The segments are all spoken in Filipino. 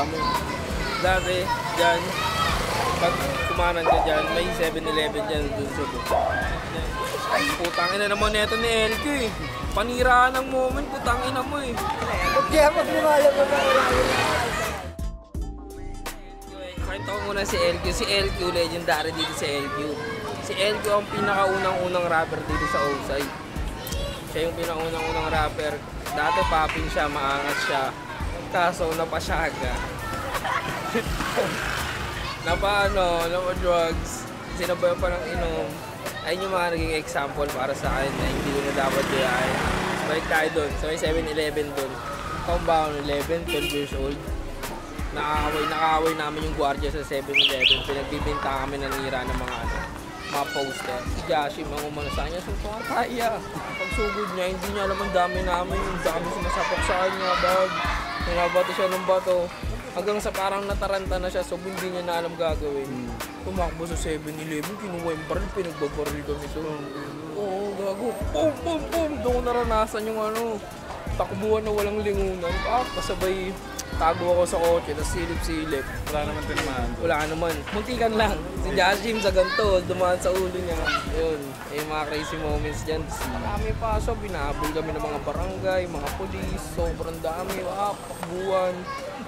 dami. Dati, dyan, pag kumanan ka dyan, may 7-Eleven dyan dun sa buka. Ay, putang ina naman neto ni LQ eh. Paniraan ng moment, putang ina mo eh. Kaya pag lumalang mo ba? Kwento ko muna si LQ. Si LQ, legendary dito si LQ. Si LQ ang pinakaunang-unang rapper dito sa Osay. Siya yung pinakaunang-unang rapper. Dati popping siya, maangas siya. Kaso napasyaga. Napa-drugs. Sinabayan pa ng inom. Ayun yung mga naging example para sa akin na hindi na dapat kaya. Balik tayo doon. So may 7-Eleven doon. Compound 11, 12 years old. Nakakaway namin yung gwardiya sa 7-Eleven. Pinagbibinta kami ng nira ng mga poster. Si Jashim ang umano sa kanya. So kaya. Pagsugod niya, hindi niya alam ang dami namin. Yung dami sumasapok sa kanya. Nanabato siya ng bato. Hanggang sa parang nataranta na siya, so hindi niya na alam gagawin. Tumakbo sa 7-Eleven, kinuha yung baril, pinagbabaril kami doon. Oo, gago. Pum, pum, pum. Doon ko naranasan yung takbuhan na walang lingunan. Kasabay tago ako sa kotse, tapos silip-silip. Wala naman tinamaan. Wala naman. Muntikan lang. Si Jashim sa ganito, dumaan sa ulo niya. Yun. Yung mga crazy moments dyan. Marami pa. So, binahabol kami ng mga barangay, mga polis. Sobrang dami. Takbuhan.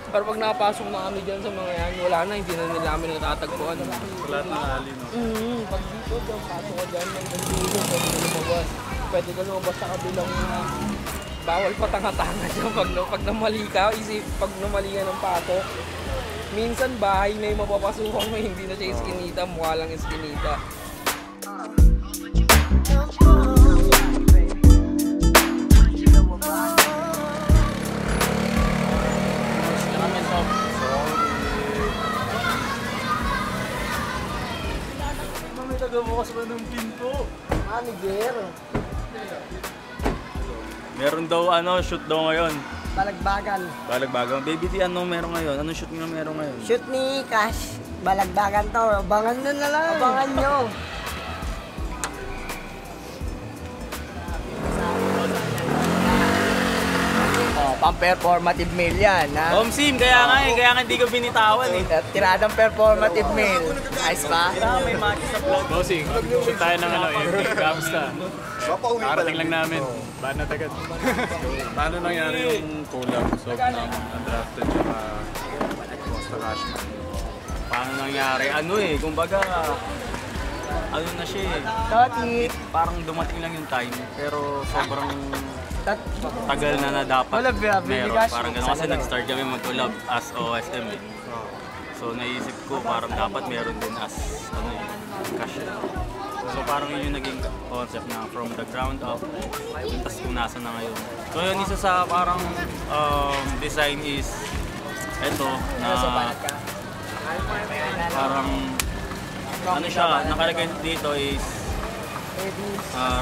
Pero pag napasok na kami dyan sa mga yan, wala na. Hindi na nila kami natatagpuan. Sa lahat ng ali, no? Pag dito, pasok ka dyan, nandito, pwede ka lumabas. Pwede ka lumabas sa kabilang bawal pa tanga-tanga dyan pag namali ka, pag namali ka ng pato. Minsan bahay na yung mapapasukan mo, hindi na siya iskinita, mukha lang iskinita. May tagabukas ba ng pinto? Manager. Meron daw shoot daw ngayon. Balagbagan. Balagbagan. Baby D, meron ngayon? Anong shoot nga meron ngayon? Shoot ni Cash. Balagbagan to. Abangan nyo na lang. Abangan nyo. Pang-performative meal yan, ha? Sim, kaya nga hindi ko binitawan eh. Tiradang performative meal. Ayos ba? May match sa vlog. Bossing, shoot tayo ng MP. Kamusta? Parating lang namin. Baan na tagad. Paano nangyari yung collab ng Undrafted tsaka Costa Cashman? Paano nangyari? Kumbaga, na siya eh. Dati. Parang dumating lang yung time, pero sobrang tagal na dapat meron. Parang gano'n kasi nag-start kami mag-collab as OSM eh. So naisip ko parang dapat meron din as cash. So parang yun yung naging concept na from the ground up, tapos kung nasa na ngayon. So yun, isa sa parang design is eto na parang siya, nakalagay dito is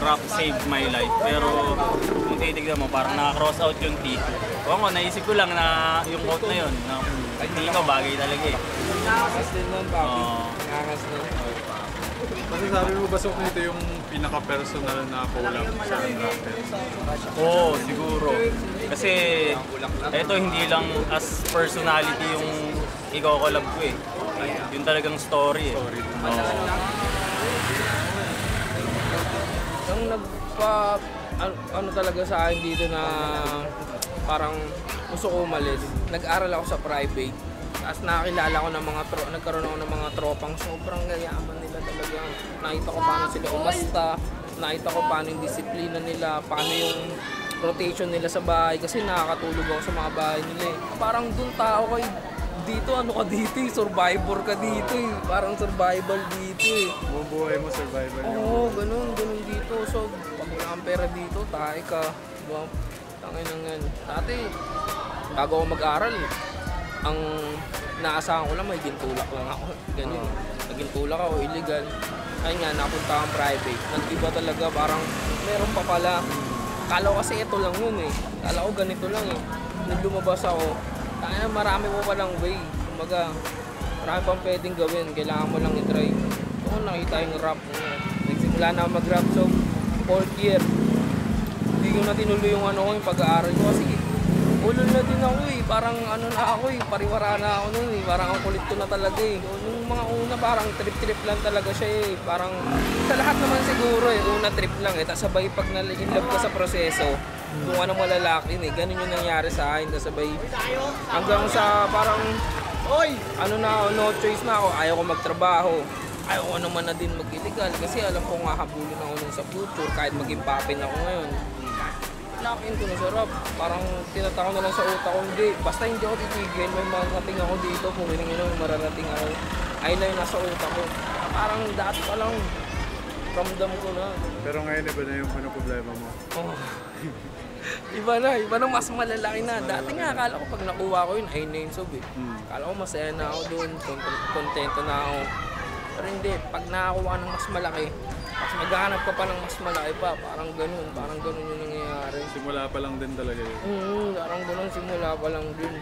rap saved my life, pero kung titignan mo parang naka-cross out yung T. Oo, naisip ko lang na yung quote na yun na hindi ko bagay talaga eh. Nangas din nun, papi. Nangas din. Kasi sabi mo ba nito yung pinaka-personal na collab sa Undrafted? Oo, siguro. Kasi eto hindi lang as personality yung i-collab ko eh. Yun talagang story eh. Yung talaga sa akin dito na parang gusto ko umalis. Nag-aral ako sa private. Tapos nakakilala ko ng nagkaroon ako ng mga tropang sobrang gayaman nila talaga. Nakita ko paano sila umasta. Nakita ko paano yung disiplina nila, paano yung rotation nila sa bahay. Kasi nakakatulog ako sa mga bahay nila eh. Parang dun tao ko dito, dito eh. Survivor ka dito eh. Parang survival dito eh. Bubuhay mo survival yung... Oo, ganun dito. So, pag wala kang pera dito, tayo ka. Diba? Tangin ng yan. Dati, bago ako mag-aral, ang naasahan ko lang, may gintulak lang ako. Ganun. Nagintulak ako, illegal. Ayun nga, napunta akong private. Nag-iba talaga, parang meron pa pala. Kala ko kasi ito lang yun eh. Kala ko ganito lang eh. Nung lumabas ako, marami po palang way. Kumbaga, marami pang pwedeng gawin. Kailangan mo lang i-try. So, nakita yung rap. Nagsimula na mag-rap. So, 4th year. Hindi ko na tinuloy yung yung pag-aaral ko. Kasi, ulo na din ako eh. Parang ano na ako eh, pariwara na ako nun eh. Parang ang kulit ko na talaga eh. Nung mga una parang trip-trip lang talaga siya eh. Parang sa lahat naman siguro eh, una trip lang eh. Tapos sabay pag nalilove ka sa proseso, kung ano malalaki eh. Ganun yung nangyari sa akin. Tapos sabay hanggang sa parang, ano na ako, no choice na ako. Ayaw ko magtrabaho. Ayaw ko naman na din mag-illegal kasi alam ko nga habulin ako nun sa future kahit maging papin ako ngayon. Lakin ko na sarap. Parang tinatako na lang sa utak ko, hindi. Basta hindi ako titigil, may mararating ako dito. Kung hiling may mararating ako. Ayun na yung nasa utak ko. Parang dati pa lang, ramdam ko na. Pero ngayon iba na yung problema mo. Oh. Iba na mas malalaki na. Dati nga akala ko pag nakuha ko yun, ayun na yung sob eh. Akala ko masaya na ako doon, kontento na ako. Pero hindi, pag nakakuha ng mas malaki, mas maghahanap ka pa ng mas malaki pa, parang ganun yung nangyayari. Simula pa lang din talaga yun. Parang ganun, simula pa lang din.